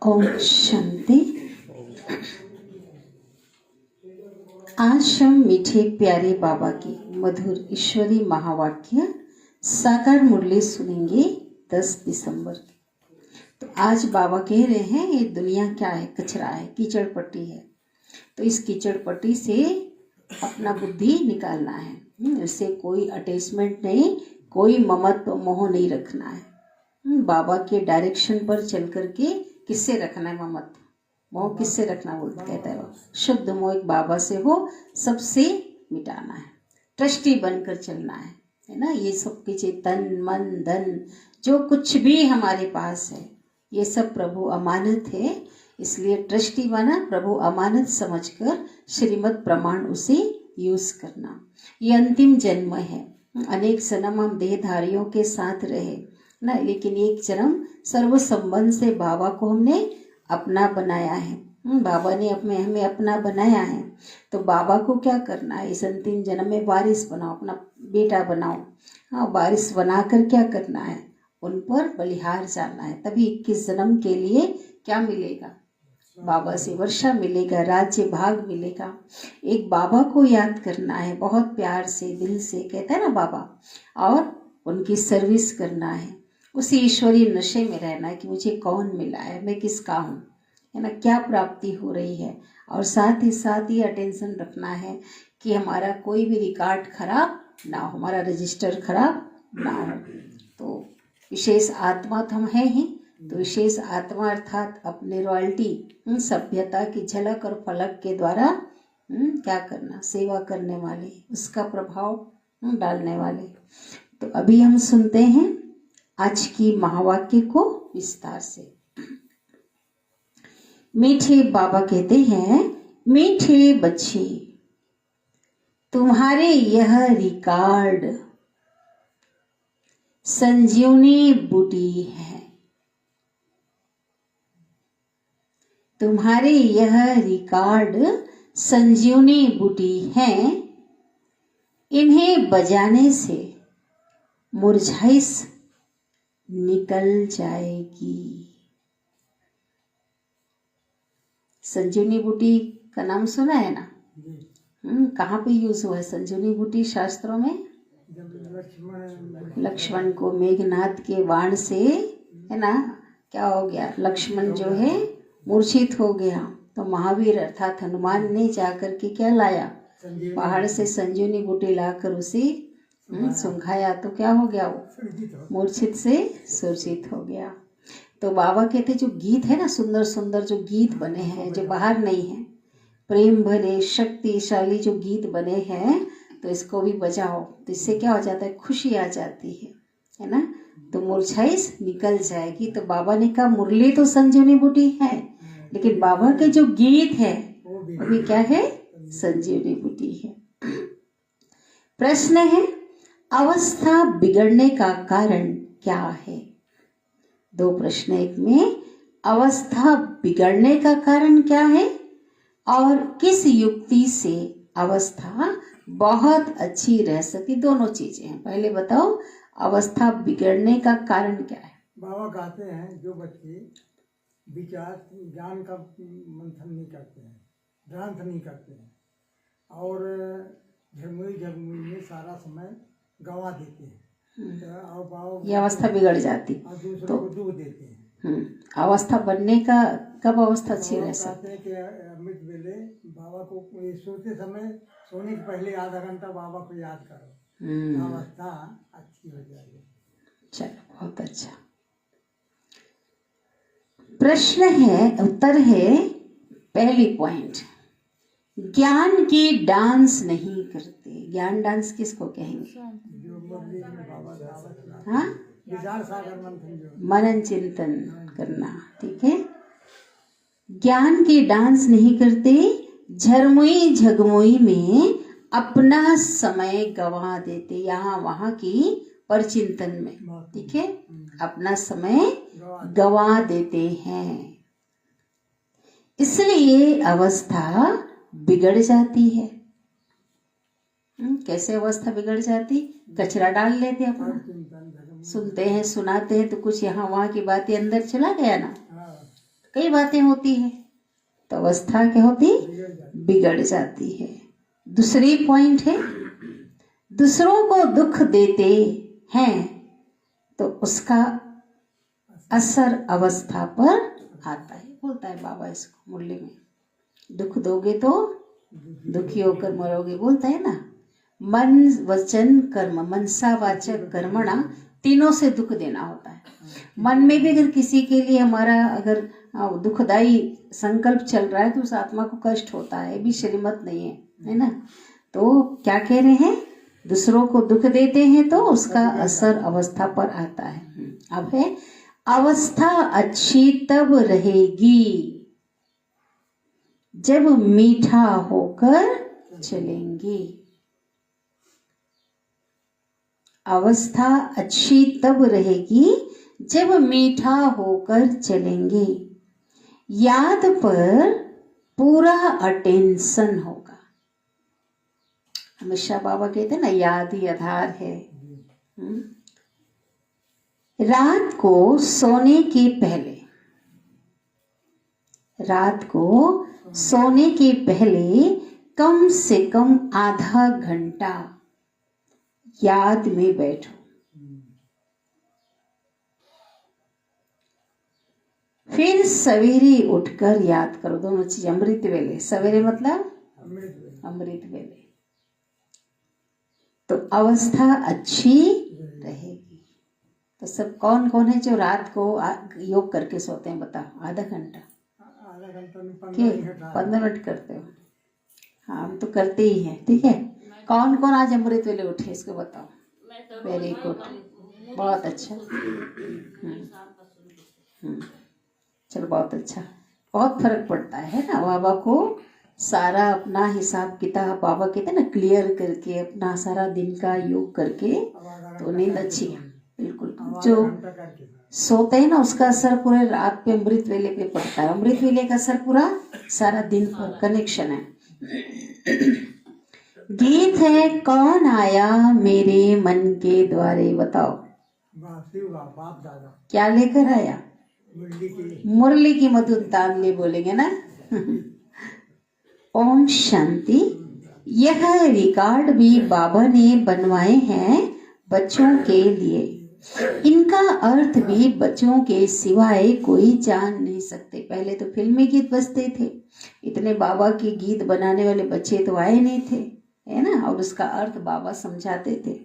ओम शांति। आज हम मीठे प्यारे बाबा की मधुर ईश्वरी महावाक्य साकार मुरली सुनेंगे 10 दिसंबर की। तो आज बाबा कह रहे हैं ये दुनिया क्या है, कचरा है, कीचड़ पट्टी है। तो इस कीचड़ पट्टी से अपना बुद्धि निकालना है। इससे कोई अटैचमेंट नहीं, कोई ममत्व मोह नहीं रखना है। बाबा के डायरेक्शन पर चल करके किससे रखना है ममत्व मोह, किससे रखना बोलते कहता है वो शुद्ध मोह एक बाबा से हो, सबसे मिटाना है। ट्रस्टी बनकर चलना है ना। ये सब पीछे तन मन धन जो कुछ भी हमारे पास है ये सब प्रभु अमानत है, इसलिए ट्रस्टी बना, प्रभु अमानत समझकर श्रीमद् प्रमाण उसे यूज करना। ये अंतिम जन्म है। अनेक जन्म हम देहधारियों के साथ रहे ना, लेकिन एक जन्म सर्व संबंध से बाबा को हमने अपना बनाया है। बाबा ने हमें अपना बनाया है। तो बाबा को क्या करना है, इस अंतिम जन्म में वारिस बनाओ, अपना बेटा बनाओ। हाँ, वारिस बनाकर क्या करना है, उन पर बलिहार जाना है। तभी 21 जन्म के लिए क्या मिलेगा, बाबा से वर्षा मिलेगा, राज्य भाग मिलेगा। एक बाबा को याद करना है बहुत प्यार से, दिल से, कहता है ना बाबा, और उनकी सर्विस करना है। उसी ईश्वरीय नशे में रहना है कि मुझे कौन मिला है, मैं किसका हूँ, है ना, क्या प्राप्ति हो रही है। और साथ ही अटेंशन रखना है कि हमारा कोई भी रिकॉर्ड खराब ना हो, हमारा रजिस्टर खराब ना हो। तो विशेष आत्मा तो हम हैं ही, तो विशेष आत्मा अर्थात अपने रॉयल्टी सभ्यता की झलक और फलक के द्वारा क्या करना, सेवा करने वाले, उसका प्रभाव डालने वाले। तो अभी हम सुनते हैं आज की महावाक्य को विस्तार से। मीठे बाबा कहते हैं, मीठे बच्चे तुम्हारे यह रिकॉर्ड संजीवनी बूटी है। तुम्हारे यह रिकॉर्ड संजीवनी बूटी है। इन्हें बजाने से मुरझाइश निकल जाएगी। संजीवनी बूटी का नाम सुना है ना? कहाँ पे यूज हुआ है संजीवनी बूटी शास्त्रों में? लक्ष्मण को मेघनाद के बाण से, है ना, क्या हो गया, लक्ष्मण जो है मूर्छित हो गया। तो महावीर अर्थात हनुमान ने जाकर के क्या लाया, पहाड़ से संजीवनी बूटी लाकर उसे सुंघाया। तो क्या हो गया, वो मूर्छित से सुरक्षित हो गया। तो बाबा कहते जो गीत है ना, सुंदर सुंदर जो गीत बने हैं, जो बाहर नहीं है, प्रेम भरे शक्तिशाली जो गीत बने हैं, तो इसको भी बजाओ। तो इससे क्या हो जाता है, खुशी आ जाती है ना। तो मुरझाइश निकल जाएगी। तो बाबा ने कहा मुरली तो संजीवनी बूटी है, लेकिन बाबा के जो गीत है वो भी क्या है, संजीवनी बूटी है। प्रश्न है, अवस्था बिगड़ने का कारण क्या है? दो प्रश्न एक में, अवस्था बिगड़ने का कारण क्या है और किस युक्ति से अवस्था बहुत अच्छी रह सकती, दोनों चीजें हैं। पहले बताओ अवस्था बिगड़ने का कारण क्या है। बाबा कहते हैं जो बच्चे विचार ज्ञान का मंथन नहीं करते हैं, भ्रांत नहीं करते हैं और झगमुई में सारा समय गंवा देते हैं, तो ये अवस्था बिगड़ जाती। और दूसरों को दुख देते हैं। अवस्था बनने का कब अवस्था अच्छी रह सकती है कि अमृत वेले बाबा को सोते समय, सोने के पहले आधा घंटा बाबा को याद करो, अवस्था अच्छी हो जाएगी। चलो बहुत अच्छा। प्रश्न है, उत्तर है, पहली पॉइंट, ज्ञान की डांस नहीं करते। ज्ञान डांस किसको कहेंगे? हाँ, विचार सागर मंथन, मनन चिंतन करना, ठीक है। ज्ञान की डांस नहीं करते, झरमुई झगमुई में अपना समय गवा देते, यहाँ वहां की परचिंतन में, ठीक है, अपना समय गवा देते हैं। इसलिए अवस्था बिगड़ जाती है। कैसे अवस्था बिगड़ जाती, कचरा डाल लेते अपना, सुनते हैं सुनाते हैं तो कुछ यहाँ वहाँ की बातें अंदर चला गया ना, कई बातें होती है तो अवस्था क्या होती, बिगड़ जाती है। दूसरी पॉइंट है, दूसरों को दुख देते हैं तो उसका असर अवस्था पर आता है। बोलता है बाबा इसको मुरली में, दुख दोगे तो दुखी होकर मरोगे, बोलता है ना। मन वचन कर्म, मनसा वाचक कर्मणा, तीनों से दुख देना होता है। मन में भी अगर किसी के लिए हमारा अगर दुखदाई संकल्प चल रहा है तो उस आत्मा को कष्ट होता है, भी श्रीमत नहीं है ना। तो क्या कह रहे हैं, दूसरों को दुख देते हैं तो उसका असर अवस्था पर आता है। अब है, अवस्था अच्छी तब रहेगी जब मीठा होकर चलेंगी। अवस्था अच्छी तब रहेगी जब मीठा होकर चलेंगे। याद पर पूरा अटेंशन होगा। हमेशा बाबा कहते हैं ना, याद ही आधार है। रात को सोने के पहले, रात को सोने के पहले कम से कम आधा घंटा याद में बैठो। फिर सवेरे उठकर याद करो। दोनों चीज, अमृत वेले, सवेरे मतलब अमृत वेले, तो अवस्था अच्छी रहेगी। तो सब कौन कौन है जो रात को योग करके सोते हैं, बताओ। आधा घंटा, 15 मिनट करते हो? हाँ, हम तो करते ही हैं। ठीक है, कौन कौन आज अमृत वेले उठे, इसको बताओ। वेरी गुड, बहुत अच्छा। चलो, बहुत अच्छा। बहुत फर्क पड़ता है ना। बाबा को सारा अपना हिसाब किताब, बाबा कहते हैं ना, क्लियर करके अपना सारा दिन का योग करके तो नींद अच्छी है। बिल्कुल, जो सोते हैं ना उसका असर पूरे रात पे अमृत वेले पे पड़ता है। अमृत वेले का असर पूरा सारा दिन पर कनेक्शन है। गीत है, कौन आया मेरे मन के द्वारे, बताओ। क्या लेकर आया? मुरली की मधुर तान ले बोलेंगे ना। ओम शांति। यह रिकॉर्ड भी बाबा ने बनवाए हैं बच्चों के लिए। इनका अर्थ भी बच्चों के सिवाय कोई जान नहीं सकते। पहले तो फिल्मी गीत बजते थे, इतने बाबा के गीत बनाने वाले बच्चे तो आए नहीं थे, है ना। और उसका अर्थ बाबा समझाते थे।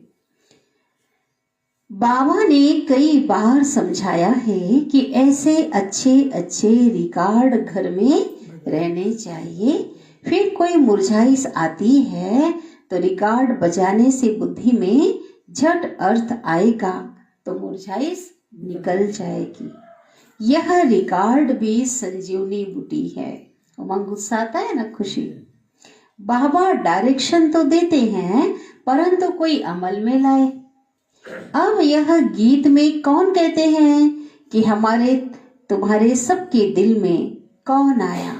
बाबा ने कई बार समझाया है कि ऐसे अच्छे अच्छे रिकॉर्ड घर में रहने चाहिए। फिर कोई मुरझाइश आती है तो रिकॉर्ड बजाने से बुद्धि में झट अर्थ आएगा तो मुरझाइश निकल जाएगी। यह रिकॉर्ड भी संजीवनी बूटी है। उमंग गुस्सा आता है ना, खुशी। बाबा डायरेक्शन तो देते हैं परंतु कोई अमल में लाए। अब यह गीत में कौन कहते हैं कि हमारे तुम्हारे सबके दिल में कौन आया,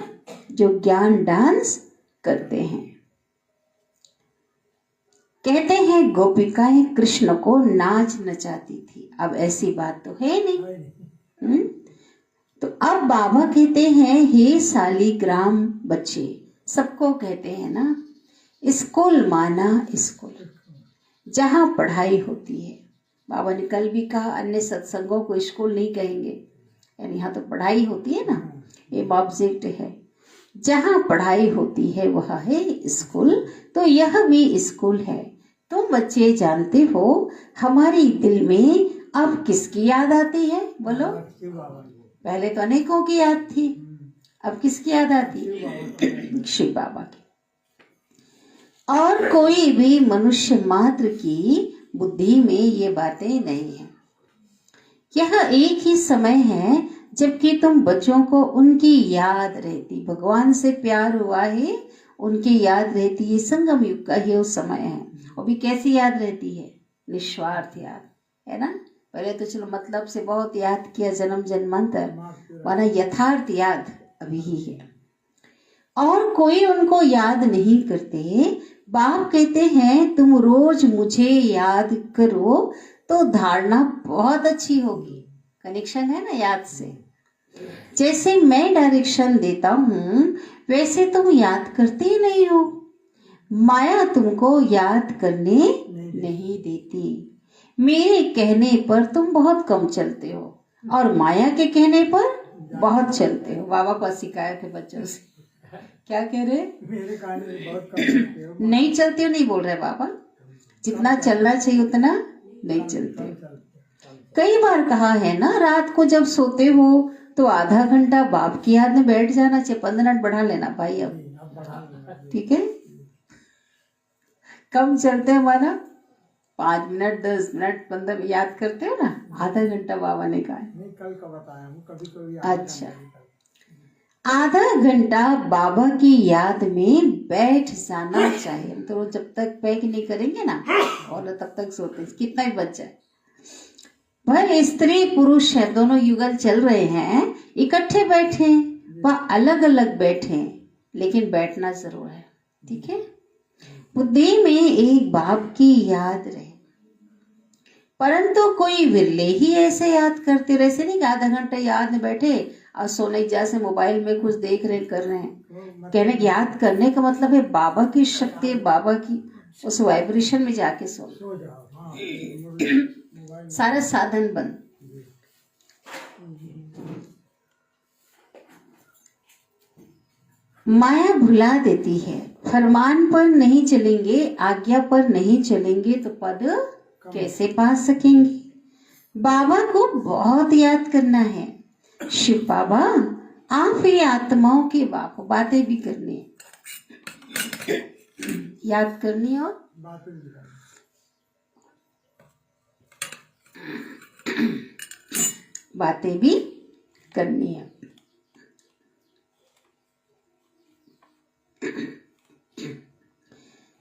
जो ज्ञान डांस करते हैं। कहते हैं गोपिकाएं कृष्ण को नाच नचाती थी। अब ऐसी बात तो है नहीं। तो अब बाबा कहते हैं, हे सालीग्राम बच्चे, सबको कहते हैं ना, स्कूल माना स्कूल, जहाँ पढ़ाई होती है। बाबा ने कल भी कहा, अन्य सत्संगों को स्कूल नहीं कहेंगे, यानी यहाँ तो पढ़ाई होती है ना, ये ऑब्जेक्ट है। जहाँ पढ़ाई होती है वह है स्कूल, तो यह भी स्कूल है। तुम बच्चे जानते हो हमारी दिल में अब किसकी याद आती है, बोलो। पहले तो अनेकों की याद थी, अब किसकी याद आती? शिव बाबा की। और कोई भी मनुष्य मात्र की बुद्धि में ये बातें नहीं है। यह एक ही समय है जबकि तुम बच्चों को उनकी याद रहती, भगवान से प्यार हुआ है, उनकी याद रहती है। संगम युग का ही वो समय है। और भी कैसी याद रहती है? निस्वार्थ याद, है ना। पहले तो चलो मतलब से बहुत याद किया, जन्म जन्मांतर, वरना यथार्थ याद अभी ही है। और कोई उनको याद नहीं करते। बाप कहते हैं तुम रोज मुझे याद करो तो धारणा बहुत अच्छी होगी। कनेक्शन है ना याद से। जैसे मैं डायरेक्शन देता हूँ वैसे तुम याद करते ही नहीं हो। माया तुमको याद करने नहीं देती। मेरे कहने पर तुम बहुत कम चलते हो और माया के कहने पर बहुत चलते हो। बाबा को शिकायत है बच्चों से, क्या कह रहे? मेरे कहने में बहुत कम चलते हो। नहीं चलते हो नहीं बोल रहे बाबा, जितना चलना चाहिए उतना नहीं चलते हो। कई बार कहा है ना, रात को जब सोते हो तो आधा घंटा बाप की याद में बैठ जाना चाहिए। 15 मिनट बढ़ा लेना भाई अब, ठीक है? कम चलते हैं हमारा 5 मिनट 10 मिनट 15 याद करते हो ना, आधा घंटा बाबा ने कहा। नहीं, कल का बताया हूँ, कभी कभी अच्छा, आधा घंटा बाबा की याद में बैठ जाना चाहिए। हम तो जब तक पैक नहीं करेंगे ना और तब तक सोते, कितना ही बच जाए। भाई स्त्री पुरुष है, दोनों युगल चल रहे हैं, इकट्ठे बैठे व अलग अलग बैठे, लेकिन बैठना जरूर है, ठीक है? बुद्धि में एक बाप की याद रहे, परंतु कोई विरले ही ऐसे याद करते रहे। नहीं कि आधा घंटा याद में बैठे और सोने जैसे मोबाइल में कुछ देख रहे कर रहे हैं। कहने याद करने का मतलब है बाबा की शक्ति, बाबा की उस वाइब्रेशन में जाके सो जाओ। सारा साधन बंद। माया भुला देती है। फरमान पर नहीं चलेंगे, आज्ञा पर नहीं चलेंगे तो पद कैसे पा सकेंगे? बाबा को बहुत याद करना है। शिव बाबा आप ही आत्माओं के बाप, बातें भी करनी है, याद करनी और बातें भी करनी है।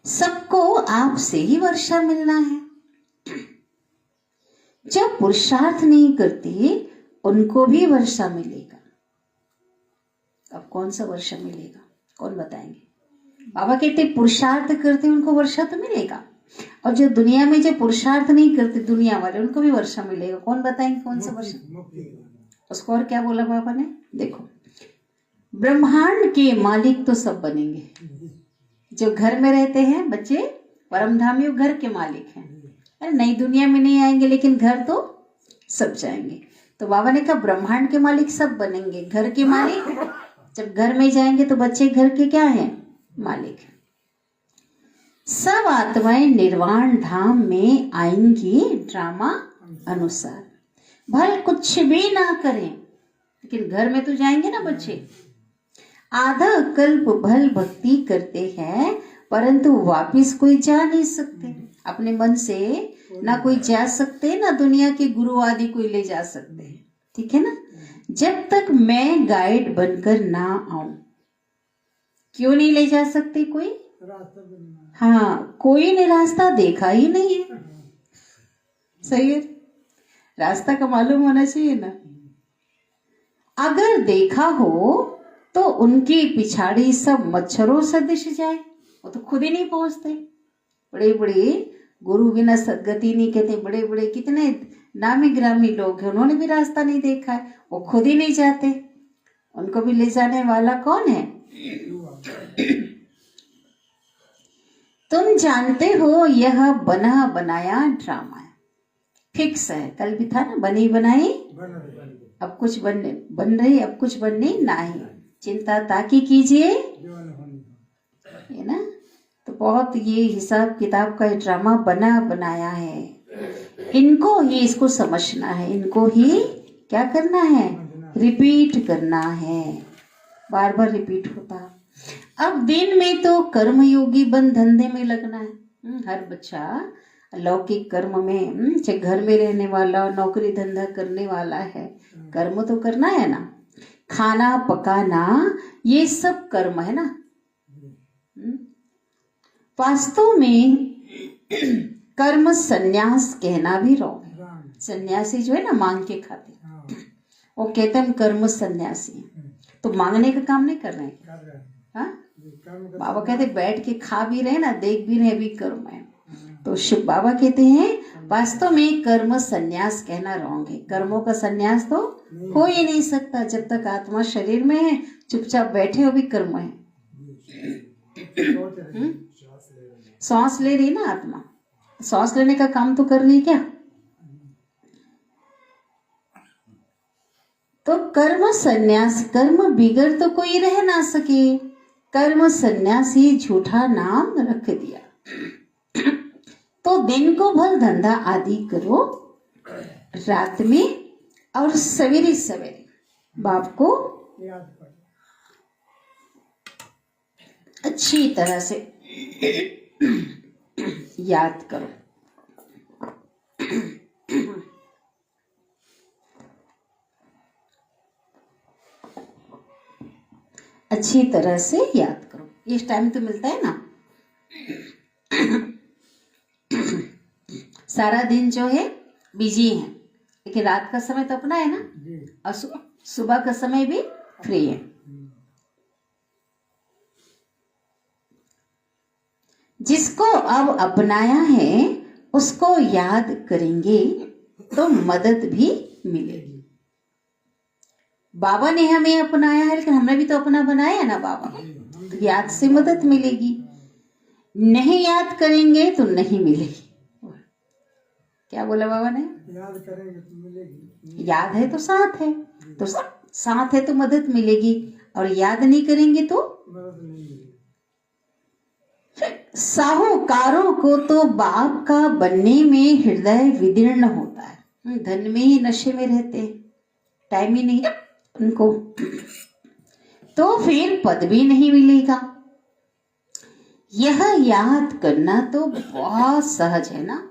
सबको आपसे ही वर्षा मिलना है। जब पुरुषार्थ नहीं करते उनको भी वर्षा मिलेगा। अब कौन सा वर्षा मिलेगा, कौन बताएंगे? बाबा कहते पुरुषार्थ करते उनको वर्षा तो मिलेगा, और जो दुनिया में जो पुरुषार्थ नहीं करते दुनिया वाले उनको भी वर्षा मिलेगा। कौन बताएंगे कौन सा वर्षा? उसको और क्या बोला बाबा ने? देखो, ब्रह्मांड के मालिक तो सब बनेंगे। जो घर में रहते हैं बच्चे, परमधामी घर के मालिक हैं। अरे नई दुनिया में नहीं आएंगे लेकिन घर तो सब जाएंगे। तो बाबा ने कहा ब्रह्मांड के मालिक सब बनेंगे, घर के मालिक जब घर में जाएंगे तो बच्चे घर के क्या हैं? मालिक। सब आत्माएं निर्वाण धाम में आएंगी ड्रामा अनुसार। भल कुछ भी ना करें लेकिन घर में तो जाएंगे ना बच्चे। आधा कल्प भल भक्ति करते हैं परंतु वापिस कोई जा नहीं सकते। अपने मन से ना कोई जा सकते, ना दुनिया के गुरु आदि कोई ले जा सकते, ठीक है ना? जब तक मैं गाइड बनकर ना आऊं, क्यों नहीं ले जा सकते कोई? हाँ, कोई ने रास्ता देखा ही नहीं है। सही है, रास्ता का मालूम होना चाहिए ना। अगर देखा हो तो उनकी पिछाड़ी सब मच्छरों सदृश जाए, वो तो खुद ही नहीं पहुंचते। बड़े बड़े गुरु बिना सदगति नहीं कहते, बड़े बड़े कितने नामी ग्रामी लोग हैं, उन्होंने भी रास्ता नहीं देखा है, वो खुद ही नहीं जाते। उनको भी ले जाने वाला कौन है? तुम जानते हो यह बना बनाया ड्रामा है, फिक्स है। कल भी था ना, बनी बनाई अब कुछ बन रही, अब कुछ बनने नहीं। चिंता ताकि कीजिए, है ना? तो बहुत ये हिसाब किताब का ड्रामा बना बनाया है। इनको ही इसको समझना है, इनको ही क्या करना है? रिपीट करना है, बार बार रिपीट होता। अब दिन में तो कर्मयोगी बन धंधे में लगना है। हर बच्चा लौकिक कर्म में, चाहे घर में रहने वाला नौकरी धंधा करने वाला है, कर्म तो करना है ना। खाना पकाना ये सब कर्म है ना। वास्तव में कर्म संन्यास कहना भी रॉन्ग है। सन्यासी जो है ना मांग के खाते, वो कहते हैं हम कर्म सन्यासी, तो मांगने का काम नहीं कर रहे हैं। हाँ, बाबा कहते बैठ के खा भी रहे ना, देख भी रहे भी कर्म है। तो शिव बाबा कहते हैं वास्तव में कर्म संन्यास कहना रॉन्ग है। कर्मों का संन्यास तो हो ही नहीं सकता। जब तक आत्मा शरीर में है, चुपचाप बैठे हो भी कर्म है। सांस ले रही ना आत्मा, सांस लेने का काम तो कर रही क्या? तो कर्म संन्यास, कर्म बिगड़ तो कोई रह ना सके, कर्म संन्यासी झूठा नाम रख दिया। तो दिन को भर धंधा आदि करो, रात में और सवेरे सवेरे बाप को याद करो। अच्छी तरह से याद करो। अच्छी तरह से याद करो। इस टाइम तो मिलता है ना, सारा दिन जो है बिजी है, लेकिन रात का समय तो अपना है ना, और सुबह का समय भी फ्री है। जिसको अब अपनाया है उसको याद करेंगे तो मदद भी मिलेगी। बाबा ने हमें अपनाया है, लेकिन हमने भी तो अपना बनाया ना बाबा, तो याद से मदद मिलेगी। नहीं याद करेंगे तो नहीं मिलेगी। क्या बोला बाबा ने? याद करेंगे तो मिलेगी। याद है तो साथ है, तो साथ है तो मदद मिलेगी, और याद नहीं करेंगे तो मदद नहीं मिलेगी। साहूकारों को तो बाप का बनने में हृदय विदीर्ण होता है, धन में ही नशे में रहते हैं, टाइम ही नहीं उनको, तो फिर पद भी नहीं मिलेगा। यह याद करना तो बहुत सहज है ना।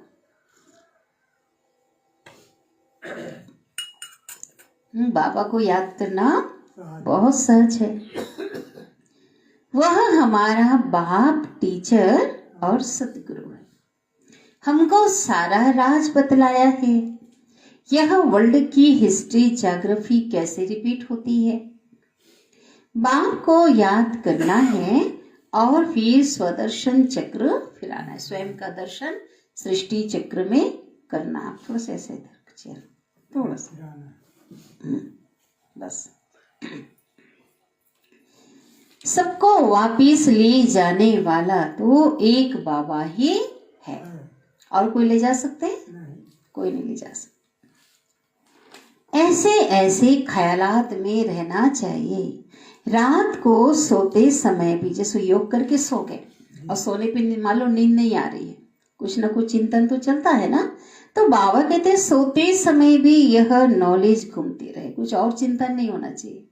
बाबा को याद करना बहुत सहज है। वह हमारा बाप, टीचर और सतगुरु है। हमको सारा राज बतलाया है। यह वर्ल्ड की हिस्ट्री, ज्योग्राफी कैसे रिपीट होती है। बाप को याद करना है और फिर स्वदर्शन चक्र फिराना है। स्वयं का दर्शन सृष्टि चक्र में करना। आप थोड़ा सा ऐसे इधर, थोड़ा सा बस। सबको वापिस ले जाने वाला तो एक बाबा ही है, और कोई ले जा सकते हैं? कोई नहीं ले जा सकता। ऐसे ऐसे ख्यालात में रहना चाहिए। रात को सोते समय भी जैसे योग करके सो गए और सोने पे मान लो नींद नहीं आ रही है, कुछ ना कुछ चिंतन तो चलता है ना, तो बाबा कहते हैं सोते समय भी यह नॉलेज घूमती रहे, कुछ और चिंतन नहीं होना चाहिए।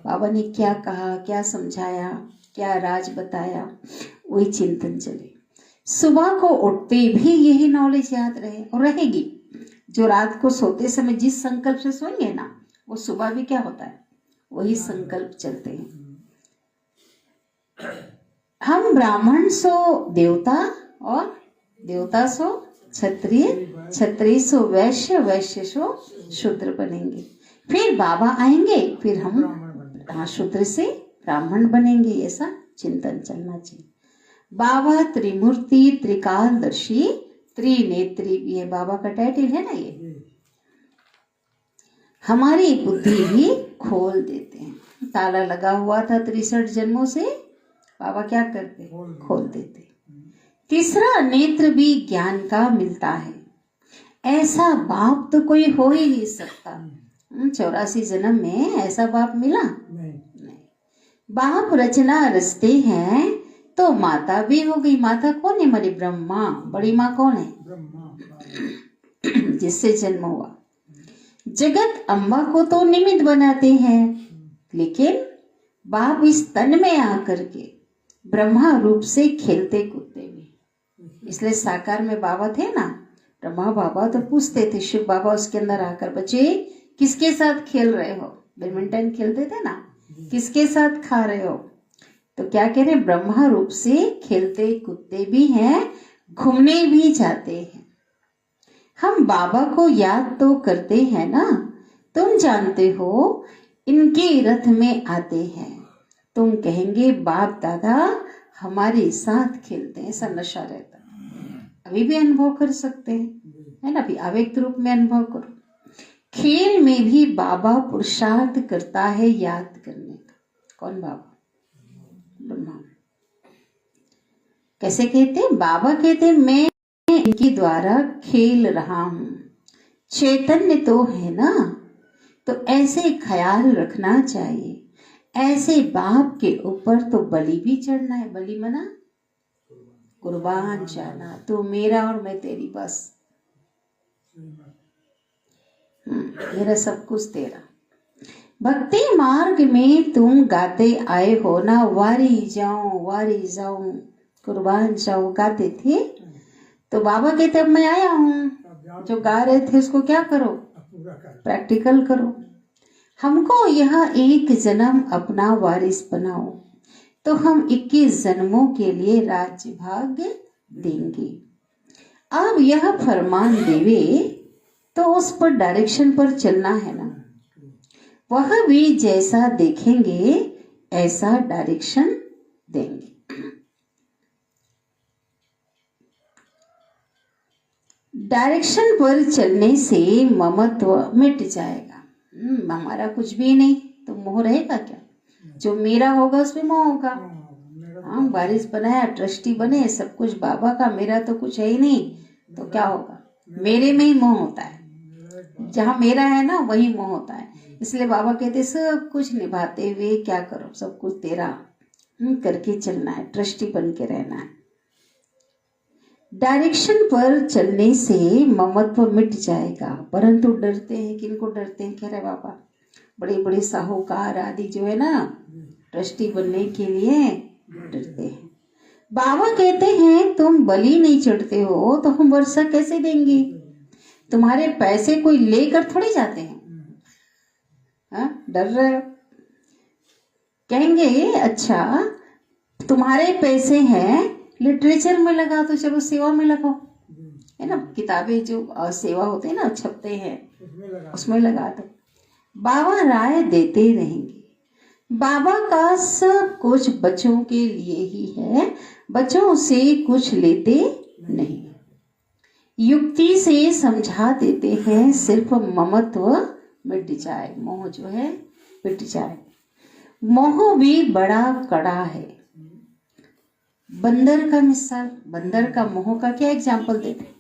बाबा ने क्या कहा, क्या समझाया, क्या राज बताया, वही चिंतन चले। सुबह को उठते भी यही नॉलेज याद रहे और रहेगी। जो रात को सोते समय जिस संकल्प से सोएंगे ना, वो सुबह भी क्या होता है, वही संकल्प चलते हैं। हम ब्राह्मण सो देवता और देवता सो क्षत्रिय, क्षत्रिय सो वैश्य, वैश्य सो शूद्र बनेंगे। फिर बाबा आएंगे, फिर हम शूद्र से ब्राह्मण बनेंगे। ऐसा चिंतन चलना चाहिए। बाबा त्रिमूर्ति, त्रिकालदर्शी, त्रिनेत्री भी है। बाबा का टाइटल है ना ये। हमारी बुद्धि भी खोल देते हैं। ताला लगा हुआ था 63 जन्मों से, बाबा क्या करते, खोल देते। तीसरा नेत्र भी ज्ञान का मिलता है। ऐसा बाप तो कोई हो ही नहीं सकता। 84 जन्म में ऐसा बाप मिला नहीं। बाप रचना रचते हैं तो माता भी हो गई। माता कौन है? हमारी ब्रह्मा। बड़ी माँ कौन है? जिससे जन्म हुआ। जगत अम्बा को तो निमित्त बनाते हैं, लेकिन बाप इस तन में आकर के ब्रह्मा रूप से खेलते कूदते भी। इसलिए साकार में बाबा थे ना, ब्रह्मा बाबा तो पूछते थे शिव बाबा उसके अंदर आकर, बच्चे किसके साथ खेल रहे हो? बैडमिंटन खेलते थे ना, किसके साथ खा रहे हो? तो क्या कह रहे, ब्रह्मा रूप से खेलते कूदते भी हैं, घूमने भी जाते हैं। हम बाबा को याद तो करते हैं ना। तुम जानते हो इनके रथ में आते हैं, तुम कहेंगे बाप दादा हमारे साथ खेलते हैं। ऐसा नशा रहता है, अभी भी अनुभव कर सकते हैं। है ना, अभी अव्यक्त रूप में अनुभव करो। खेल में भी बाबा पुरुषार्थ करता है याद करने का। कौन बाबा? ब्रह्मा। कैसे कहते? बाबा कहते मैं इनके द्वारा खेल रहा हूं, चैतन्य तो है ना, तो ऐसे ख्याल रखना चाहिए। ऐसे बाप के ऊपर तो बलि भी चढ़ना है। बलि मना कुर्बान जाना, तू मेरा और मैं तेरी, बस मेरा सब कुछ तेरा। भक्ति मार्ग में तुम गाते आए हो ना, वारी जाऊं कुर्बान जाऊं, गाते थे। तो बाबा कहते अब मैं आया हूँ, जो गा रहे थे उसको क्या करो? प्रैक्टिकल करो। हमको यह एक जन्म अपना वारिस बनाओ, तो हम 21 जन्मों के लिए राज्य भाग्य देंगे। अब यह फरमान देवे तो उस पर डायरेक्शन पर चलना है ना। वह भी जैसा देखेंगे ऐसा डायरेक्शन देंगे। डायरेक्शन पर चलने से ममत्व मिट जाएगा। हमारा कुछ भी नहीं तो मोह रहेगा क्या? जो मेरा होगा उसमें मोह होगा। हाँ, वारिस बनाया, ट्रस्टी बने, सब कुछ बाबा का, मेरा तो कुछ है ही नहीं, तो क्या होगा? मेरे में ही मोह होता है। जहाँ मेरा है ना वही मोह होता है। इसलिए बाबा कहते सब कुछ निभाते हुए क्या करो, सब कुछ तेरा करके चलना है, ट्रस्टी बन के रहना है। डायरेक्शन पर चलने से ममत्व मिट जाएगा, परंतु डरते हैं। किनको डरते हैं? कह रहे बाबा, बड़े बड़े साहूकार आदि जो है ना, ट्रस्टी बनने के लिए डरते हैं। बाबा कहते हैं तुम बलि नहीं चढ़ते हो तो हम वर्षा कैसे देंगे? तुम्हारे पैसे कोई लेकर थोड़ी जाते हैं। हाँ, डर रहे हो। कहेंगे अच्छा तुम्हारे पैसे हैं, लिटरेचर में लगा दो, चलो सेवा में लगाओ, है ना, किताबें जो सेवा होते हैं ना छपते हैं उसमें लगा दो। बाबा राय देते रहेंगे। बाबा का सब कुछ बच्चों के लिए ही है, बच्चों से कुछ लेते नहीं। युक्ति से समझा देते हैं, सिर्फ ममत्व मिट जाए, मोह जो है मिट जाए। मोह भी बड़ा कड़ा है। बंदर का मिसाल, बंदर का मोह का क्या एग्जाम्पल देते हैं?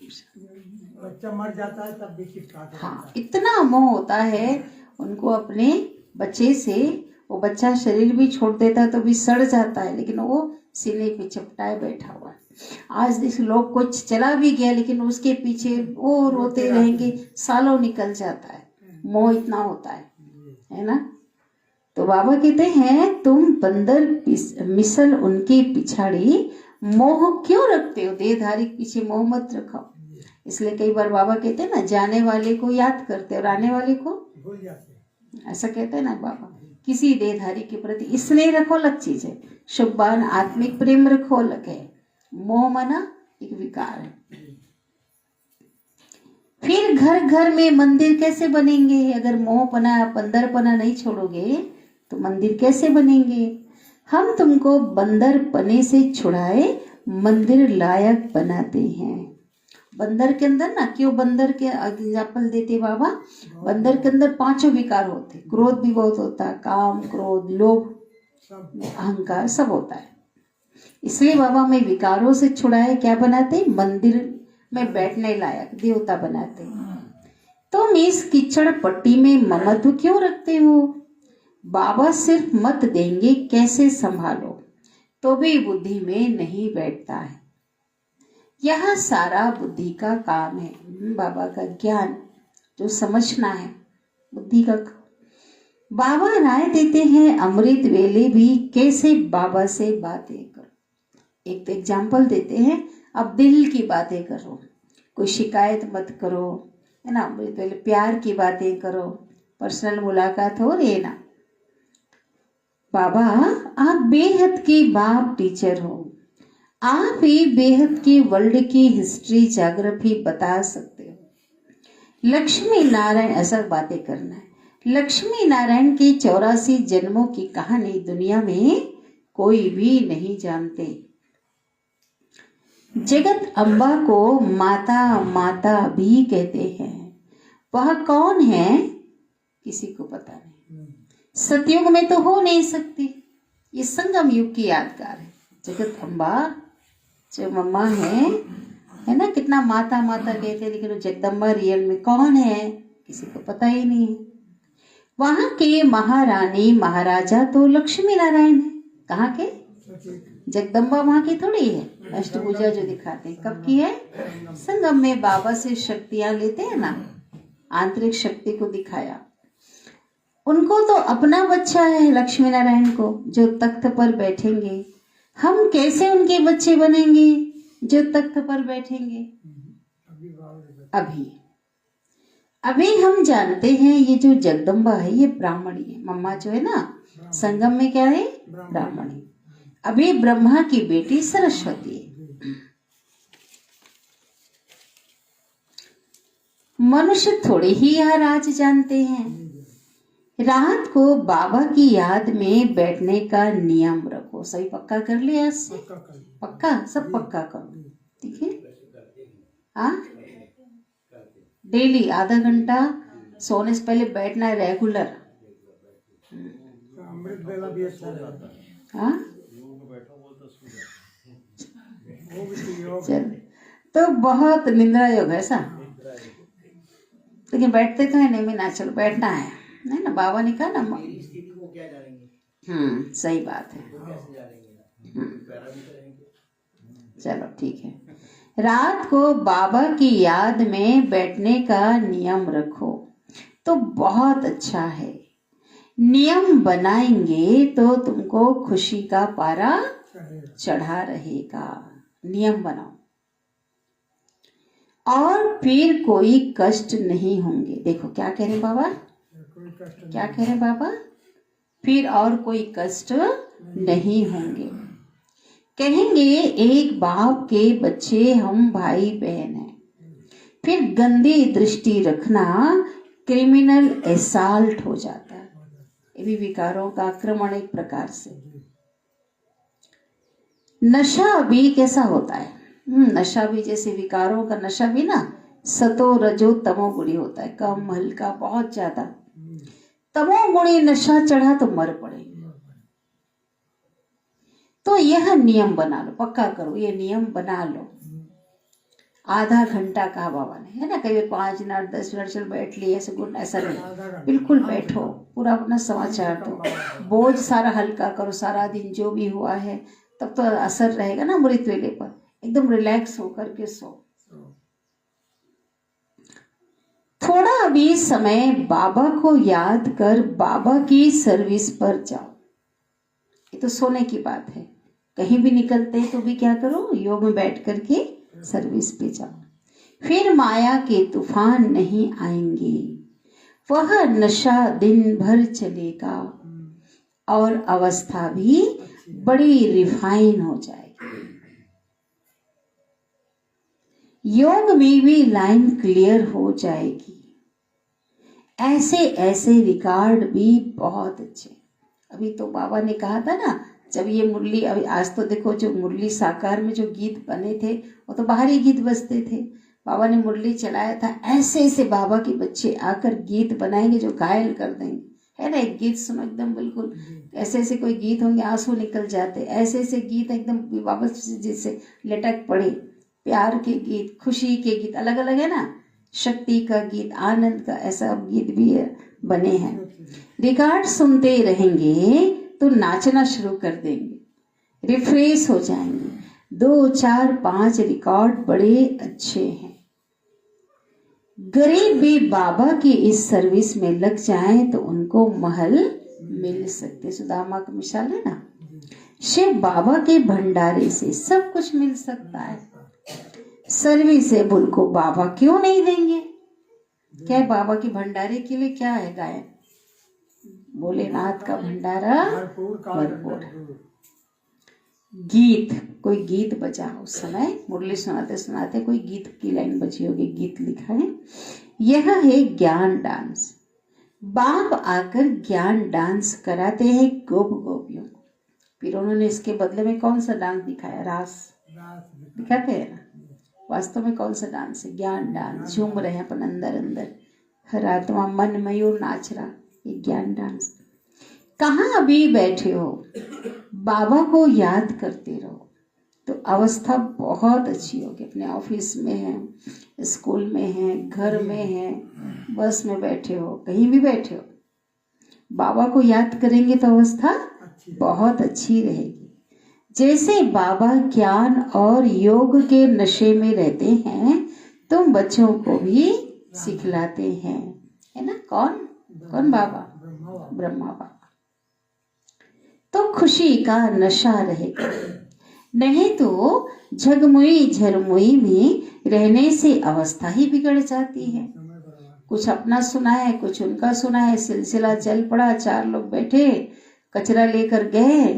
बच्चा मर जाता है तब भी चिपकाते। हाँ, इतना मोह होता है उनको अपने बच्चे से। वो बच्चा शरीर भी छोड़ देता है तो भी सड़ जाता है, लेकिन वो सीने पे चपटाए बैठा हुआ है। आज इस लोग कुछ चला भी गया लेकिन उसके पीछे वो रोते रहेंगे, सालों निकल जाता है। मोह इतना होता है ना। तो बाबा कहते हैं तुम बंदर मिसल उनके पिछाड़ी मोह क्यों रखते हो? देहधारी के पीछे मोह मत रखो। इसलिए कई बार बाबा कहते हैं ना, जाने वाले को याद करते और आने वाले को भूल जाते। ऐसा कहते हैं ना बाबा। किसी देहधारी के प्रति स्नेह रखो, अलग चीज है। शुभान आत्मिक प्रेम रखो, अलग है। मोह मना एक विकार है। फिर घर घर में मंदिर कैसे बनेंगे? अगर मोह पना बंदर पना नहीं छोड़ोगे तो मंदिर कैसे बनेंगे? हम तुमको बंदर पने से छुड़ाए मंदिर लायक बनाते हैं। बंदर के अंदर ना, क्यों बंदर के एग्जाम्पल देते बाबा? बंदर के अंदर 5 विकार होते, क्रोध भी बहुत होता है, काम क्रोध लोभ अहंकार सब होता है। इसलिए बाबा में विकारों से छुड़ाए क्या बनाते? मंदिर में बैठने लायक देवता बनाते। तुम इस कीचड़ पट्टी में ममत्व क्यों रखते हो? बाबा सिर्फ मत देंगे कैसे संभालो, तो भी बुद्धि में नहीं बैठता है। यह सारा बुद्धि का काम है। बाबा का ज्ञान जो समझना है बुद्धि का। बाबा राय देते हैं अमृत वेले भी कैसे बाबा से बातें करो। एक तो एग्जाम्पल देते हैं, अब दिल की बातें करो, कोई शिकायत मत करो, है ना। अमृत वेले प्यार की बातें करो, पर्सनल मुलाकात हो रही है ना। बाबा आप बेहद के बाप टीचर हो, आप ही बेहद की वर्ल्ड की हिस्ट्री ज्योग्राफी बता सकते हो। लक्ष्मी नारायण ऐसा बातें करना है। लक्ष्मी नारायण की 84 जन्मों की कहानी दुनिया में कोई भी नहीं जानते। जगत अम्बा को माता माता भी कहते हैं। वह कौन है किसी को पता नहीं। सतयुग में तो हो नहीं सकती, ये संगम युग की यादगार है। जगत अम्बा जो मम्मा है ना, कितना माता माता कहते हैं, लेकिन वो जगदम्बा रियल में कौन है किसी को पता ही नहीं है। वहां के महारानी महाराजा तो लक्ष्मी नारायण है। कहाँ के? जगदम्बा वहां की थोड़ी है। अष्टभुजा जो दिखाते हैं कब की है? संगम में बाबा से शक्तियां लेते हैं ना, आंतरिक शक्ति को दिखाया। उनको तो अपना बच्चा है लक्ष्मी नारायण को, जो तख्त पर बैठेंगे। हम कैसे उनके बच्चे बनेंगे जो तख्त पर बैठेंगे? अभी हम जानते हैं ये जो जगदम्बा है ये ब्राह्मणी है। मम्मा जो है ना संगम में क्या है? ब्राह्मणी। अभी ब्रह्मा की बेटी सरस्वती है। मनुष्य थोड़े ही यह राज जानते हैं। रात को बाबा की याद में बैठने का नियम रखो। सही पक्का कर लिया इससे? पक्का, सब पक्का करो, ठीक है? हाँ, डेली आधा घंटा सोने से पहले बैठना है, रेगुलर। अमृत वेला भी अच्छा रहता है। हाँ, चल तो बहुत निंद्रा योग है ऐसा, लेकिन बैठते तो है नहीं। में ना चलो बैठना है ना, बाबा ने कहा ना। सही बात है। चलो ठीक है। रात को बाबा की याद में बैठने का नियम रखो तो बहुत अच्छा है। नियम बनाएंगे तो तुमको खुशी का पारा चढ़ा रहेगा। नियम बनाओ और फिर कोई कष्ट नहीं होंगे। देखो क्या कह रहे बाबा, क्या कह रहे बाबा? फिर और कोई कष्ट नहीं होंगे। कहेंगे एक बाप के बच्चे हम भाई बहन हैं। फिर गंदी दृष्टि रखना क्रिमिनल एसाल्ट हो जाता है। ये भी विकारों का आक्रमण एक प्रकार से। नशा भी कैसा होता है? नशा भी जैसे विकारों का नशा भी ना सतो रजो तमोगुणी होता है। कम हल्का बहुत ज्यादा। तमोगुणी नशा चढ़ा तो मर पड़ेंगे। तो यह नियम बना लो, पक्का करो, ये नियम बना लो। आधा घंटा कहा बाबा ने, है ना? कभी 5 मिनट 10 मिनट चल बैठ लिए, ऐसे गुड ऐसा नहीं, बिल्कुल बैठो, पूरा अपना समाचार दो, बोझ सारा हल्का करो। सारा दिन जो भी हुआ है तब तो असर रहेगा ना अमृत वेले पर। एकदम रिलैक्स होकर के सो। थोड़ा भी समय बाबा को याद कर बाबा की सर्विस पर जाओ। ये तो सोने की बात है। कहीं भी निकलते तो भी क्या करो? योग में बैठ करके सर्विस पे जाओ। फिर माया के तूफान नहीं आएंगे। वह नशा दिन भर चलेगा और अवस्था भी बड़ी रिफाइन हो जाएगी। योग में भी लाइन क्लियर हो जाएगी। ऐसे ऐसे रिकॉर्ड भी बहुत अच्छे। अभी तो बाबा ने कहा था ना, जब ये मुरली, अभी आज तो देखो जो मुरली साकार में जो गीत बने थे वो तो बाहरी गीत बजते थे। बाबा ने मुरली चलाया था, ऐसे ऐसे बाबा के बच्चे आकर गीत बनाएंगे जो घायल कर देंगे, है ना? एक गीत सुनो एकदम बिल्कुल ऐसे ऐसे कोई गीत होंगे आंसू निकल जाते। ऐसे ऐसे गीत एकदम बाबा जैसे लटक पड़े। प्यार के गीत, खुशी के गीत अलग अलग है ना, शक्ति का गीत, आनंद का, ऐसा गीत भी बने हैं। रिकॉर्ड सुनते रहेंगे तो नाचना शुरू कर देंगे, रिफ्रेश हो जाएंगे। 2, 4, 5 रिकॉर्ड बड़े अच्छे हैं। गरीब भी बाबा की इस सर्विस में लग जाएं तो उनको महल मिल सकते। सुदामा का मिसाल है ना, शिव बाबा के भंडारे से सब कुछ मिल सकता है। सर्विस है, बुल को बाबा क्यों नहीं देंगे? क्या है बाबा के भंडारे के लिए? क्या है गायन? भोलेनाथ का भंडारा भरपूर। गीत, कोई गीत बजा उस समय, मुरली सुनाते सुनाते कोई गीत की लाइन बची होगी, गीत लिखा है। यह है ज्ञान डांस। बाप आकर ज्ञान डांस कराते हैं गोप गोपियों को। फिर उन्होंने इसके बदले में कौन सा डांस दिखाया? रास दिखाते हैं ना, वास्तव में कौन सा डांस है? ज्ञान डांस। झूम रहे हैं अपन अंदर अंदर, हर आत्मा मन मयूर नाच रहा, ये ज्ञान डांस। कहाँ अभी बैठे हो, बाबा को याद करते रहो तो अवस्था बहुत अच्छी होगी। अपने ऑफिस में है, स्कूल में है, घर में है, बस में बैठे हो, कहीं भी बैठे हो, बाबा को याद करेंगे तो अवस्था बहुत अच्छी रहेगी। जैसे बाबा ज्ञान और योग के नशे में रहते हैं, तुम बच्चों को भी सिखलाते हैं, है ना? कौन कौन बाबा? ब्रह्मा बाबा। तो खुशी का नशा रहेगा, नहीं तो झगमुई झरमुई में रहने से अवस्था ही बिगड़ जाती है। कुछ अपना सुना है, कुछ उनका सुना है, सिलसिला चल पड़ा, 4 लोग बैठे, कचरा लेकर गए,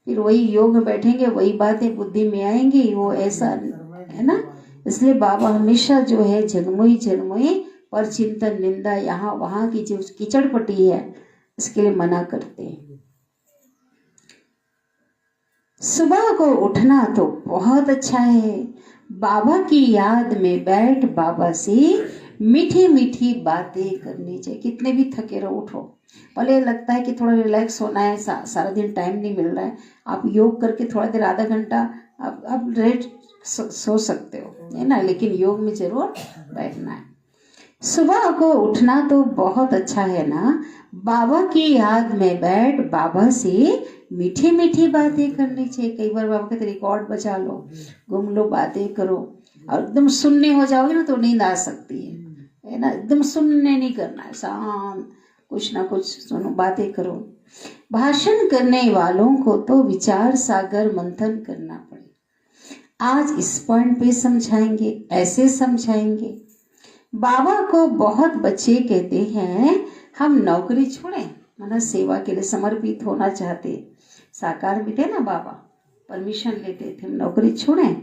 फिर वही योग में बैठेंगे, वही बातें बुद्धि में आएंगी, वो ऐसा है ना। इसलिए बाबा हमेशा जो है झगमुई झरमुई पर चिंतन निंदा यहाँ वहाँ की जो कीचड़ पट्टी है, इसके लिए मना करते हैं। सुबह को उठना तो बहुत अच्छा है, बाबा की याद में बैठ बाबा से मीठी मीठी बातें करनी चाहिए। कितने भी थके रहो, उठो। भले लगता है कि थोड़ा रिलैक्स होना है, सारा दिन टाइम नहीं मिल रहा है, आप योग करके थोड़ा देर आधा घंटा आप रेस्ट सो सकते हो, है ना, लेकिन योग में जरूर बैठना है। सुबह को उठना तो बहुत अच्छा है ना, बाबा की याद में बैठ बाबा से मीठी मीठी बातें करनी चाहिए। कई बार बाबा कहते रिकॉर्ड बजा लो, घूम लो, बातें करो, और एकदम सुनने हो जाओगे ना तो नींद आ सकती है ना। एकदम सुनने नहीं करना है, शांत कुछ ना कुछ सुनो, बातें करो। भाषण करने वालों को तो विचार सागर मंथन करना पड़े। आज इस पॉइंट पे समझाएंगे, ऐसे समझाएंगे। बाबा को बहुत बच्चे कहते हैं हम नौकरी छोड़ें, माना सेवा के लिए समर्पित होना चाहते। साकार बेटे ना बाबा परमिशन लेते थे हम नौकरी छोड़ें,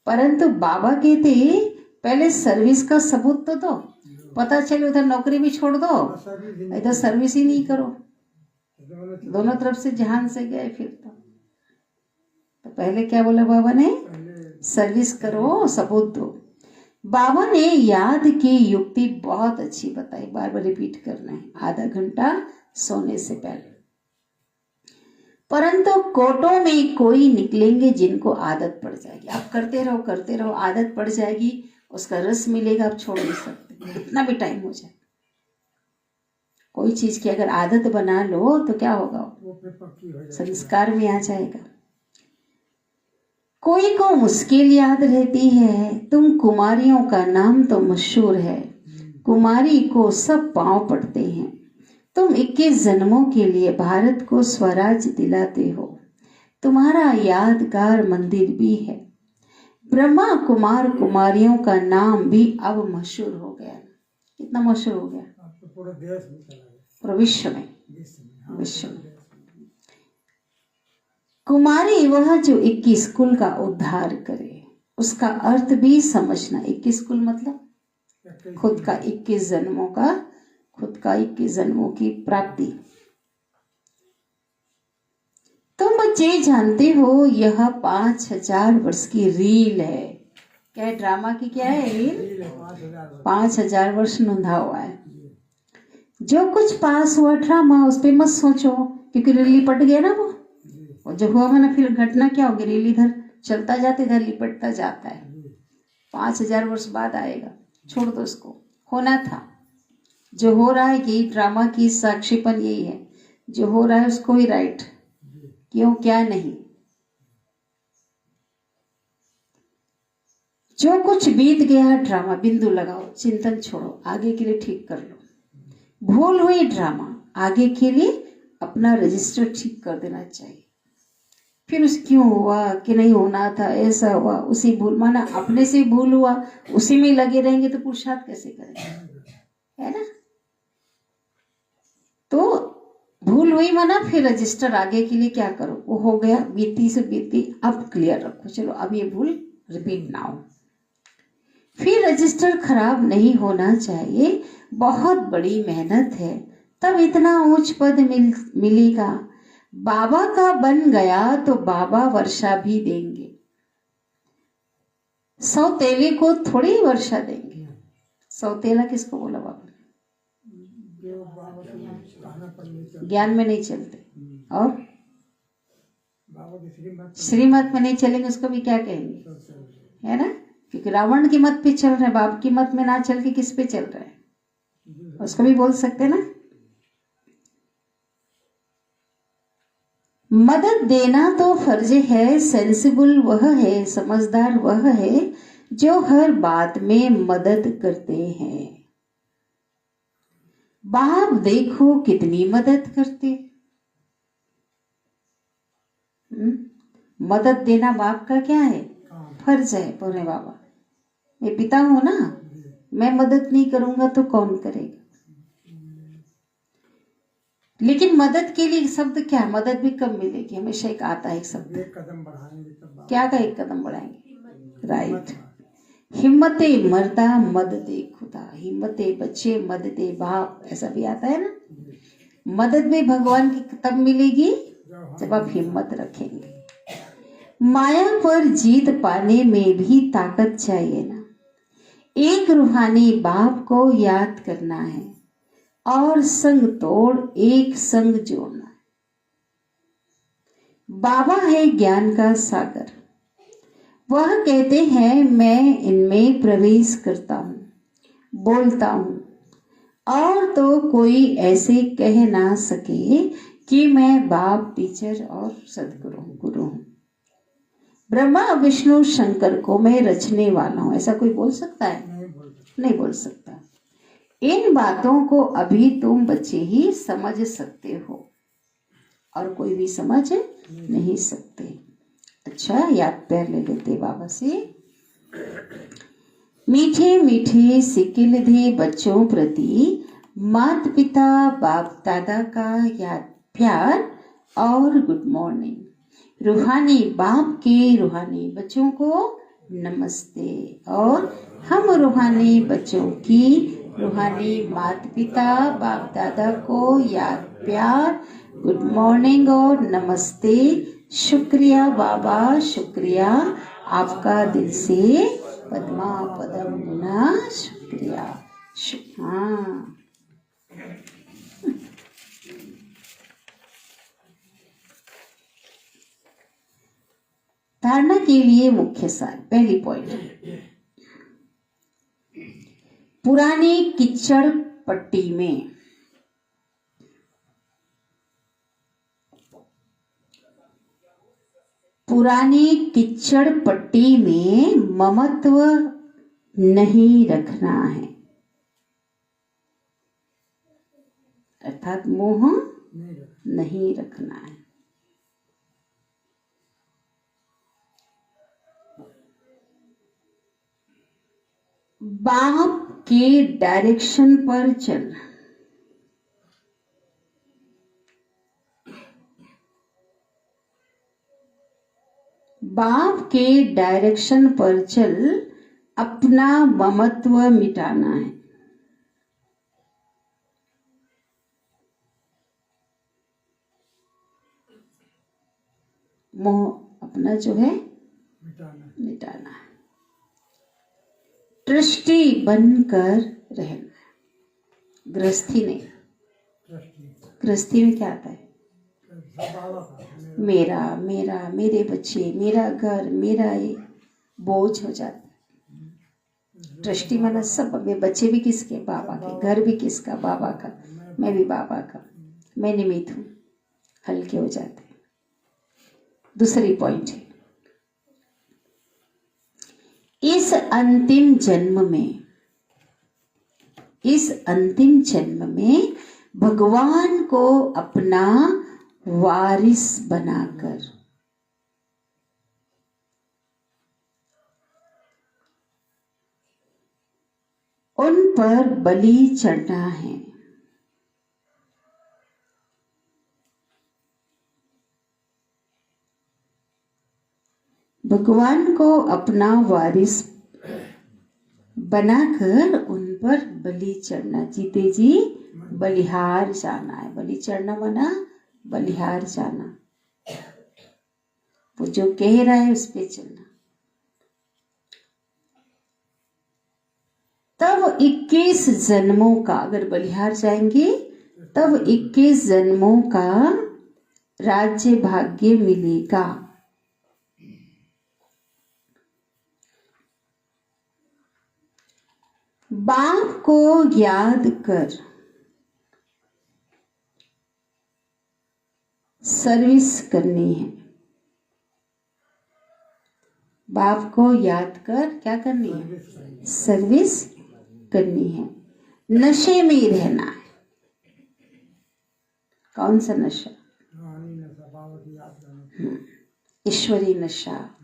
परंतु बाबा कहते पहले सर्विस का सबूत तो दो, पता चले उधर नौकरी भी छोड़ दो, इधर सर्विस ही नहीं करो। दोनों तरफ से जहान से गए फिर तो पहले क्या बोला बाबा ने? सर्विस करो, सबूत दो। बाबा ने याद की युक्ति बहुत अच्छी बताई, बार बार रिपीट करना है, आधा घंटा सोने से पहले। परंतु कोटों में कोई निकलेंगे जिनको आदत पड़ जाएगी। आप करते रहो, आदत पड़ जाएगी, उसका रस मिलेगा, आप छोड़ नहीं सकते, कितना भी टाइम हो जाए। कोई चीज की अगर आदत बना लो तो क्या होगा? संस्कार में आ जाएगा। कोई को मुश्किल याद रहती है, तुम कुमारियों का नाम तो मशहूर है, कुमारी को सब पांव पड़ते हैं। तुम 21 जन्मों के लिए भारत को स्वराज दिलाते हो, तुम्हारा यादगार मंदिर भी है। ब्रह्मा कुमार कुमारियों का नाम भी अब मशहूर हो गया। कितना मशहूर हो गया? पूरा देश में चला गया, पूरा विश्व में। कुमारी वह जो 21 कुल का उद्धार करे, उसका अर्थ भी समझना। 21 कुल मतलब खुद का 21 जन्मों का, खुद का 21 जन्मों की प्राप्ति। तुम बच्चे जानते हो यह 5000 वर्ष की रील है। क्या है? ड्रामा की क्या है? रील 5000 वर्ष नोंधा हुआ है। जो कुछ पास हुआ ड्रामा, उस पर मत सोचो, क्योंकि रील लिपट गया ना वो। और जो हुआ ना, फिर घटना क्या होगी? रील इधर चलता जाता, इधर लिपटता जाता है। 5000 वर्ष बाद आएगा, छोड़ दो उसको। होना था, जो हो रहा है कि ड्रामा की साक्षीपन यही है, जो हो रहा है उसको ही राइट, क्यों क्या नहीं। जो कुछ बीत गया ड्रामा बिंदु लगाओ, चिंतन छोड़ो, आगे के लिए ठीक कर लो। भूल हुई ड्रामा, आगे के लिए अपना रजिस्टर ठीक कर देना चाहिए। फिर उस क्यों हुआ कि नहीं होना था, ऐसा हुआ, उसी भूल, माना अपने से भूल हुआ, उसी में लगे रहेंगे तो पुरुषार्थ कैसे करेंगे, है ना। तो भूल हुई माना फिर रजिस्टर आगे के लिए क्या करो, वो हो गया, बीती से बीती, अब क्लियर रखो, चलो अब ये भूल रिपीट ना हो। फिर रजिस्टर खराब नहीं होना चाहिए, बहुत बड़ी मेहनत है, तब इतना ऊंच पद मिलेगा। बाबा का बन गया तो बाबा वर्षा भी देंगे। सौतेले को थोड़ी ही वर्षा देंगे। सौतेला किसको बोला बाबा ने? जो बाबा के कहना पर नहीं चलते, ज्ञान में नहीं चलते और बाबा की श्रीमत में नहीं चलेंगे, उसको भी क्या कहेंगे, श्रीमत है ना? क्योंकि रावण की मत पे चल रहे हैं, बाप की मत में ना चल के किस पे चल रहे हैं, उसको भी बोल सकते ना। मदद देना तो फर्ज है, सेंसिबल वह है, समझदार वह है जो हर बात में मदद करते हैं। बाप देखो कितनी मदद करते। मदद देना बाप का क्या है, फर्ज है। बोले बाबा मैं पिता हूं ना, मैं मदद नहीं करूंगा तो कौन करेगा? लेकिन मदद के लिए शब्द क्या, मदद भी कब मिलेगी, हमेशा एक आता है एक शब्द, एक कदम बढ़ाएंगे तब बाबा क्या का एक कदम बढ़ाएंगे, राइट। हिम्मते मर्दा मद दे खुदा, हिम्मते बच्चे मद दे बाप, ऐसा भी आता है ना। मदद में भगवान की तब मिलेगी जब आप हिम्मत रखेंगे। माया पर जीत पाने में भी ताकत चाहिए ना। एक रूहानी बाप को याद करना है और संग तोड़ एक संग जोड़ना है। बाबा है ज्ञान का सागर, वह कहते हैं मैं इनमें प्रवेश करता हूं, बोलता हूं और तो कोई ऐसे कह ना सके कि मैं बाप, टीचर और सदगुरु गुरु हूं। ब्रह्मा विष्णु शंकर को मैं रचने वाला हूं, ऐसा कोई बोल सकता है? नहीं बोल सकता। इन बातों को अभी तुम बच्चे ही समझ सकते हो और कोई भी समझ नहीं सकते। अच्छा, याद प्यार ले लेते बाबा से। मीठे मीठे सिकिल दे बच्चों प्रति माता पिता बाप दादा का याद प्यार और गुड मॉर्निंग। रूहानी बाप के रूहानी बच्चों को नमस्ते और हम रूहानी बच्चों की रूहानी माता पिता बाप दादा को याद प्यार, गुड मॉर्निंग और नमस्ते। शुक्रिया बाबा, शुक्रिया आपका दिल से पद्मा पदम गुना शुक्रिया। हाँ, धारणा के लिए मुख्य सार, पहली पॉइंट, पुरानी कीचड़ पट्टी में पुरानी कीचड़ पट्टी में ममत्व नहीं रखना है, अर्थात मोह नहीं रखना है। बाप के डायरेक्शन पर चल, बाप के डायरेक्शन पर चल, अपना ममत्व मिटाना है। मोह अपना जो है मिटाना है। ट्रस्टी बनकर रहना, गृहस्थी नहीं। गृहस्थी में क्या आता है, मेरा मेरा, मेरे बच्चे, मेरा घर, मेरा, ये बोझ हो जाता है। ट्रस्टी माना सब, मेरे बच्चे भी किसके, बाबा के, घर भी किसका, बाबा का, मैं भी बाबा का, मैं निमित्त हूं, हल्के हो जाते हैं। दूसरी पॉइंट है, इस अंतिम जन्म में भगवान को अपना वारिस बनाकर उन पर बलि चढ़ना है। भगवान को अपना वारिस बनाकर उन पर बलि चढ़ना, जीते जी बलिहार जाना है। बलि चढ़ना माना बलिहार जाना, वो जो कह रहा है उस पे चलना। तब 21 जन्मों का, अगर बलिहार जाएंगे तब 21 जन्मों का राज्य भाग्य मिलेगा। बाप को याद कर सर्विस करनी है। बाप को याद कर क्या करनी है? सर्विस करनी है। नशे में ही रहना है। कौन सा नशा? ईश्वरी नशा।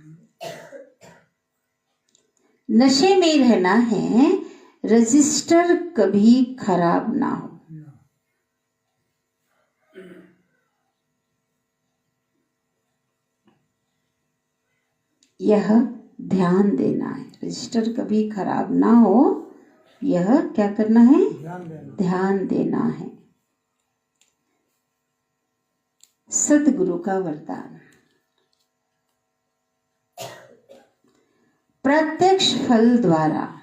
नशे में रहना है। रजिस्टर कभी खराब ना हो। यह ध्यान देना है। रजिस्टर कभी खराब ना हो, यह क्या करना है? ध्यान देना है। सतगुरु का वरदान। प्रत्यक्ष फल द्वारा,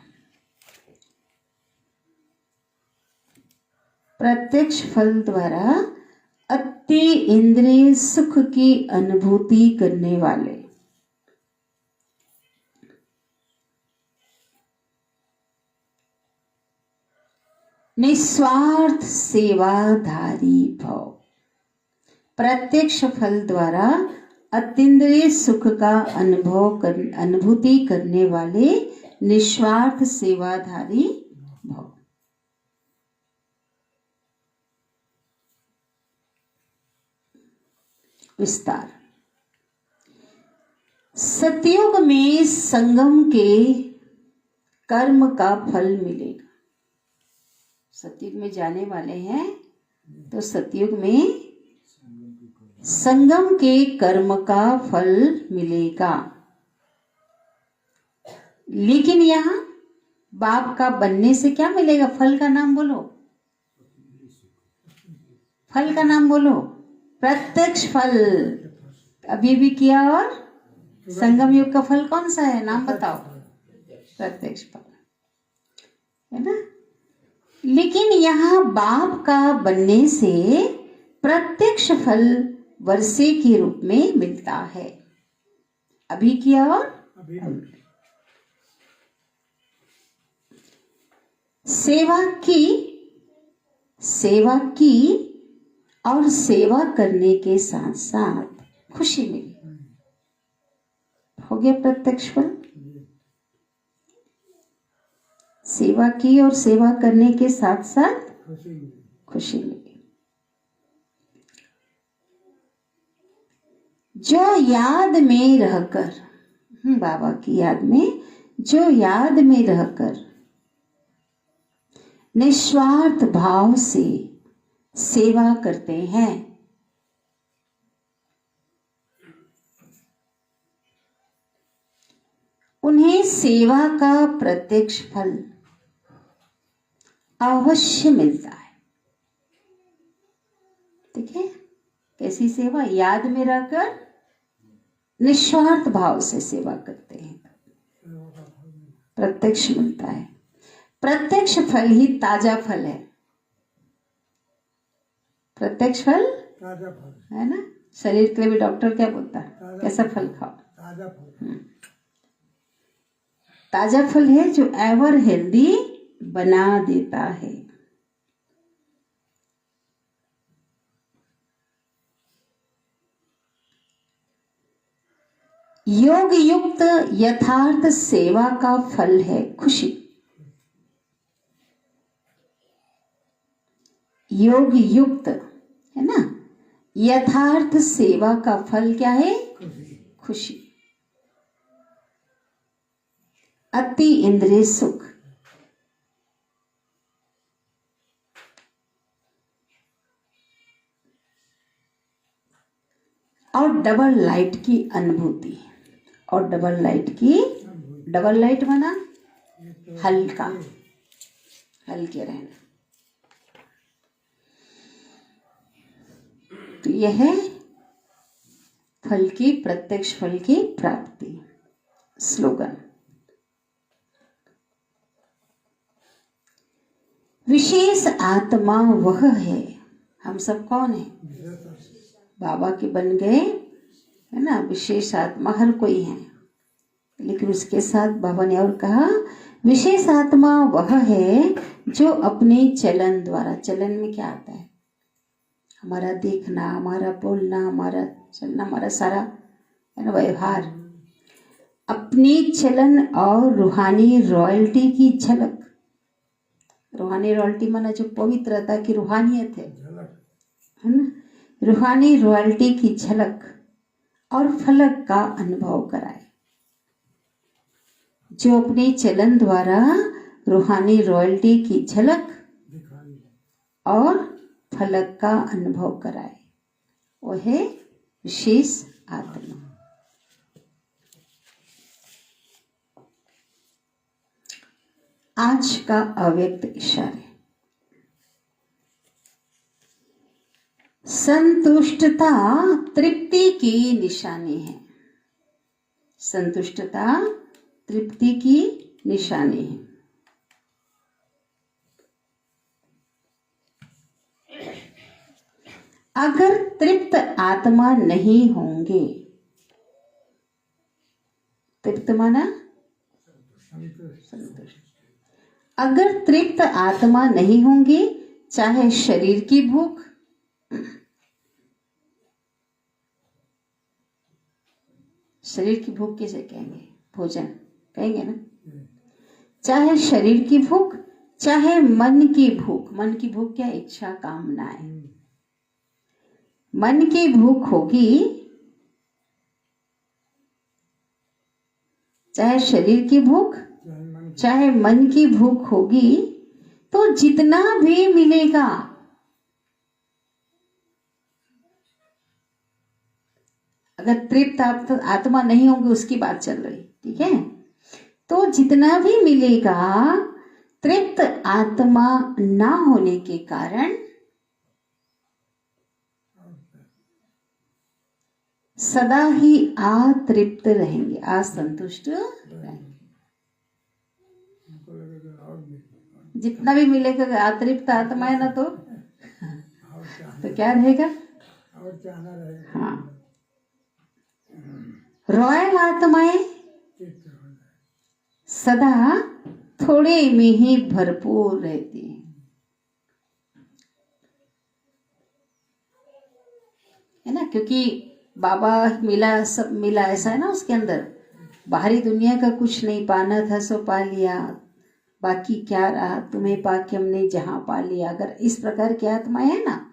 प्रत्यक्ष फल द्वारा अति इंद्रिय सुख की अनुभूति करने वाले निस्वार्थ सेवाधारी भव। प्रत्यक्ष फल द्वारा अतीन्द्रिय सुख का अनुभूति करने वाले निस्वार्थ सेवाधारी भव। विस्तार। सतयुग में संगम के कर्म का फल मिलेगा। सतयुग में जाने वाले हैं तो सतयुग में संगम के कर्म का फल मिलेगा। लेकिन यहां बाप का बनने से क्या मिलेगा? फल का नाम बोलो। फल का नाम बोलो। प्रत्यक्ष फल अभी भी किया। और संगम युग का फल कौन सा है? नाम बताओ। प्रत्यक्ष फल है ना। लेकिन यहाँ बाप का बनने से प्रत्यक्ष फल वर्षे के रूप में मिलता है। अभी किया और सेवा की और सेवा करने के साथ साथ खुशी मिली। हो गया प्रत्यक्ष फल। सेवा की और सेवा करने के साथ साथ खुशी मिली। जो याद में रहकर, बाबा की याद में, जो याद में रहकर निस्वार्थ भाव से सेवा करते हैं, उन्हें सेवा का प्रत्यक्ष फल अवश्य मिलता है। ठीक है। कैसी सेवा? याद में रहकर निस्वार्थ भाव से सेवा करते हैं, प्रत्यक्ष मिलता है। प्रत्यक्ष फल ही ताजा फल है। प्रत्यक्ष फल ताजा फल है ना। शरीर के लिए भी डॉक्टर क्या बोलता है? कैसा फल खाओ? ताजा फल। ताजा फल है जो एवर हेल्दी बना देता है। योग युक्त यथार्थ सेवा का फल है खुशी। योग युक्त है ना। यथार्थ सेवा का फल क्या है? खुशी। अति इंद्रिय सुख। और डबल लाइट की अनुभूति। और डबल लाइट बना हल्का, हल्के रहना। तो यह है फल की, प्रत्यक्ष फल की प्राप्ति। स्लोगन। विशेष आत्मा वह है। हम सब कौन है? विशेष बाबा के बन गए, है ना। विशेष आत्मा हर कोई है, लेकिन उसके साथ बाबा ने और कहा विशेष आत्मा वह है जो अपने चलन द्वारा, चलन में क्या आता है? हमारा देखना, हमारा बोलना, हमारा चलना, हमारा सारा, है ना, व्यवहार, अपने चलन और रूहानी रॉयल्टी की झलक। रूहानी रॉयल्टी माना जो पवित्रता की रूहानियत है ना, रूहानी रॉयल्टी की झलक और फलक का अनुभव कराए। जो अपने चलन द्वारा रूहानी रॉयल्टी की झलक और फलक का अनुभव कराए, वो है विशेष आत्मा। आज का अव्यक्त इशारे। संतुष्टता तृप्ति की निशानी है। संतुष्टता तृप्ति की निशानी है। अगर तृप्त आत्मा नहीं होंगे, तृप्त माना संतुष्ट। अगर तृप्त आत्मा नहीं होंगी, चाहे शरीर की भूख, शरीर की भूख किसे कहेंगे? भोजन कहेंगे ना। चाहे शरीर की भूख, चाहे मन की भूख। मन की भूख क्या? इच्छा, कामनाएं। मन की भूख होगी, चाहे शरीर की भूख, चाहे मन की भूख होगी, तो जितना भी मिलेगा, अगर तृप्त आत्मा नहीं होंगे, उसकी बात चल रही, ठीक है। तो जितना भी मिलेगा, तृप्त आत्मा ना होने के कारण सदा ही अतृप्त रहेंगे, असंतुष्ट रहेंगे। जितना भी मिलेगा, अतृप्त आत्मा है ना, तो क्या रहेगा? हाँ, रॉयल आत्माएं सदा थोड़े में ही भरपूर रहती हैं, है ना। क्योंकि बाबा मिला, सब मिला, ऐसा है ना उसके अंदर। बाहरी दुनिया का कुछ नहीं, पाना था सो पा लिया, बाकी क्या रहा, तुम्हें पाके हमने जहां पा लिया। अगर इस प्रकार की आत्माएं है ना,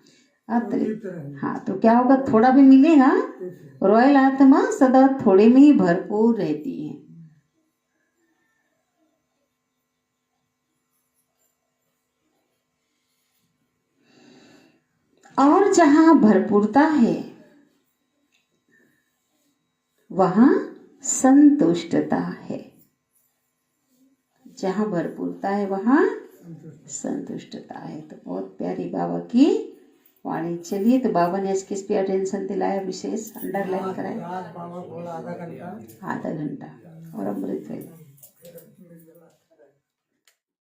हाँ, तो क्या होगा? थोड़ा भी मिलेगा। रॉयल आत्मा सदा थोड़े में ही भरपूर रहती है। और जहां भरपूरता है, वहां संतुष्टता है। जहां भरपूरता है, वहां संतुष्टता है। तो बहुत प्यारी बाबा की वाणी। चलिए, तो बाबा ने आज किस पे अटेंशन दिलाया, विशेष अंडरलाइन कराया? बाबा बोला आधा घंटा और अमृत वेला।